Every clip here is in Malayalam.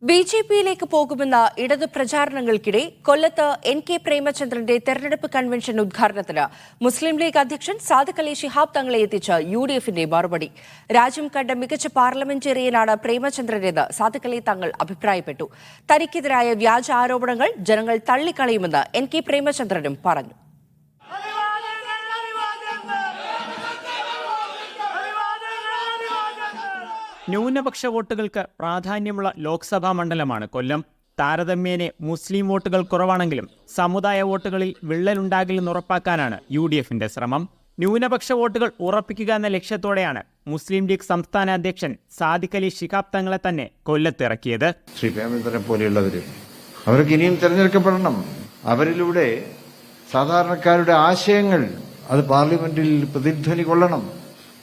ബിജെപിയിലേക്ക് പോകുമെന്ന ഇടതു പ്രചാരണങ്ങൾക്കിടെ കൊല്ലത്ത് എൻ.കെ. പ്രേമചന്ദ്രന്റെ തെരഞ്ഞെടുപ്പ് കൺവെൻഷൻ ഉദ്ഘാടനത്തിന് മുസ്ലിം ലീഗ് അധ്യക്ഷൻ സാദിഖ് അലി ശിഹാബ് തങ്ങളെ എത്തിച്ച യു.ഡി.എഫിന്റെ മറുപടി. രാജ്യം കണ്ട മികച്ച പാർലമെന്റേറിയനാണ് പ്രേമചന്ദ്രനെന്ന് സാദിഖ് അലി തങ്ങൾ അഭിപ്രായപ്പെട്ടു. തനിക്കെതിരായ വ്യാജ ആരോപണങ്ങൾ ജനങ്ങൾ തള്ളിക്കളയുമെന്ന് എൻ.കെ. പ്രേമചന്ദ്രനും പറഞ്ഞു. ന്യൂനപക്ഷ വോട്ടുകൾക്ക് പ്രാധാന്യമുള്ള ലോക്സഭാ മണ്ഡലമാണ് കൊല്ലം. താരതമ്യേന മുസ്ലിം വോട്ടുകൾ കുറവാണെങ്കിലും സമുദായ വോട്ടുകളിൽ വിള്ളലുണ്ടാകില്ലെന്ന് ഉറപ്പാക്കാനാണ് യു.ഡി.എഫിന്റെ ശ്രമം. ന്യൂനപക്ഷ വോട്ടുകൾ ഉറപ്പിക്കുക എന്ന ലക്ഷ്യത്തോടെയാണ് മുസ്ലിം ലീഗ് സംസ്ഥാന അധ്യക്ഷൻ സാദിഖ് അലി ശിഹാബ് തങ്ങളെ തന്നെ കൊല്ലത്തിറക്കിയത്. ശ്രീ പ്രേമചന്ദ്രനെ പോലെയുള്ളവര് അവർക്ക് ഇനിയും തിരഞ്ഞെടുക്കപ്പെടണം. അവരിലൂടെ സാധാരണക്കാരുടെ ആശയങ്ങൾ അത് പാർലമെന്റിൽ പ്രതിധ്വനി കൊള്ളണം.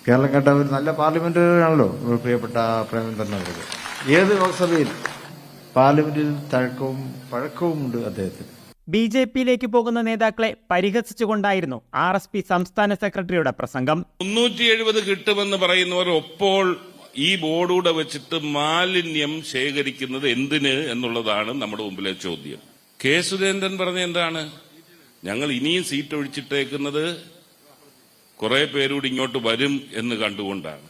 കേരളം കണ്ട ഒരു നല്ല പാർലമെന്ററിയാണല്ലോ പ്രിയപ്പെട്ട പ്രേമചന്ദ്രൻ അവർക്ക്. ഏത് ലോക്സഭയിൽ പാർലമെന്റിൽ തഴക്കവും പഴക്കവും ഉണ്ട് അദ്ദേഹത്തിന്. ബി.ജെ.പിയിലേക്ക് പോകുന്ന നേതാക്കളെ പരിഹസിച്ചുകൊണ്ടായിരുന്നു ആർ.എസ്.പി. സംസ്ഥാന സെക്രട്ടറിയുടെ പ്രസംഗം. 370 കിട്ടുമെന്ന് പറയുന്നവർ ഒപ്പോൾ ഈ ബോർഡൂടെ വെച്ചിട്ട് മാലിന്യം ശേഖരിക്കുന്നത് എന്തിന് എന്നുള്ളതാണ് നമ്മുടെ മുമ്പിലെ ചോദ്യം. കെ സുരേന്ദ്രൻ പറഞ്ഞ എന്താണ്? ഞങ്ങൾ ഇനിയും സീറ്റ് ഒഴിച്ചിട്ടേക്കുന്നത് കുറെ പേരൂടെ ഇങ്ങോട്ട് വരും എന്ന് കണ്ടുകൊണ്ടാണ്.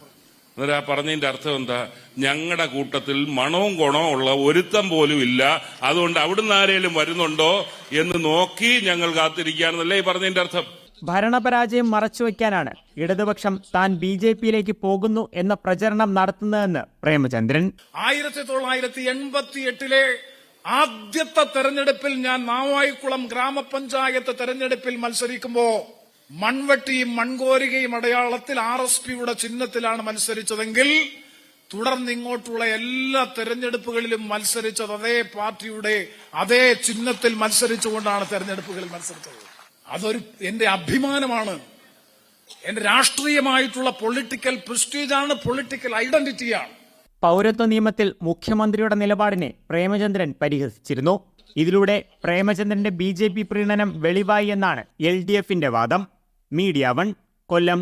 അന്നേരം ആ പറഞ്ഞതിന്റെ അർത്ഥം എന്താ? ഞങ്ങളുടെ കൂട്ടത്തിൽ മണവും ഗുണവും ഉള്ള ഒരുത്തം പോലും ഇല്ല, അതുകൊണ്ട് അവിടുന്ന് ആരേലും വരുന്നുണ്ടോ എന്ന് നോക്കി ഞങ്ങൾ കാത്തിരിക്കുകയാണെന്നല്ലേ ഈ പറഞ്ഞതിന്റെ അർത്ഥം. ഭരണപരാജയം മറച്ചുവെക്കാനാണ് ഇടതുപക്ഷം താൻ ബി.ജെ.പിയിലേക്ക് പോകുന്നു എന്ന പ്രചരണം നടത്തുന്നതെന്ന് പ്രേമചന്ദ്രൻ. 1988 ആദ്യത്തെ തെരഞ്ഞെടുപ്പിൽ ഞാൻ നാവായിക്കുളം ഗ്രാമപഞ്ചായത്ത് തെരഞ്ഞെടുപ്പിൽ മത്സരിക്കുമ്പോ മൺവെട്ടിയും മൺകോരുകയും അടയാളത്തിൽ ആർ.എസ്.പിയുടെ ചിഹ്നത്തിലാണ് മത്സരിച്ചതെങ്കിൽ തുടർന്ന് ഇങ്ങോട്ടുള്ള എല്ലാ തെരഞ്ഞെടുപ്പുകളിലും മത്സരിച്ചത് അതേ പാർട്ടിയുടെ അതേ ചിഹ്നത്തിൽ മത്സരിച്ചുകൊണ്ടാണ് തെരഞ്ഞെടുപ്പുകളിൽ മത്സരിച്ചത്. അതൊരു എന്റെ അഭിമാനമാണ്. എന്റെ രാഷ്ട്രീയമായിട്ടുള്ള പൊളിറ്റിക്കൽ പ്രസ്റ്റീജാണ്, പൊളിറ്റിക്കൽ ഐഡന്റിറ്റിയാണ്. പൗരത്വ നിയമത്തിൽ മുഖ്യമന്ത്രിയുടെ നിലപാടിനെ പ്രേമചന്ദ്രൻ പരിഹസിച്ചിരുന്നു. ഇതിലൂടെ പ്രേമചന്ദ്രന്റെ ബി.ജെ.പി. പ്രീണനം വെളിവായി എന്നാണ് എൽ.ഡി.എഫിന്റെ വാദം. മീഡിയ 1 കൊല്ലം.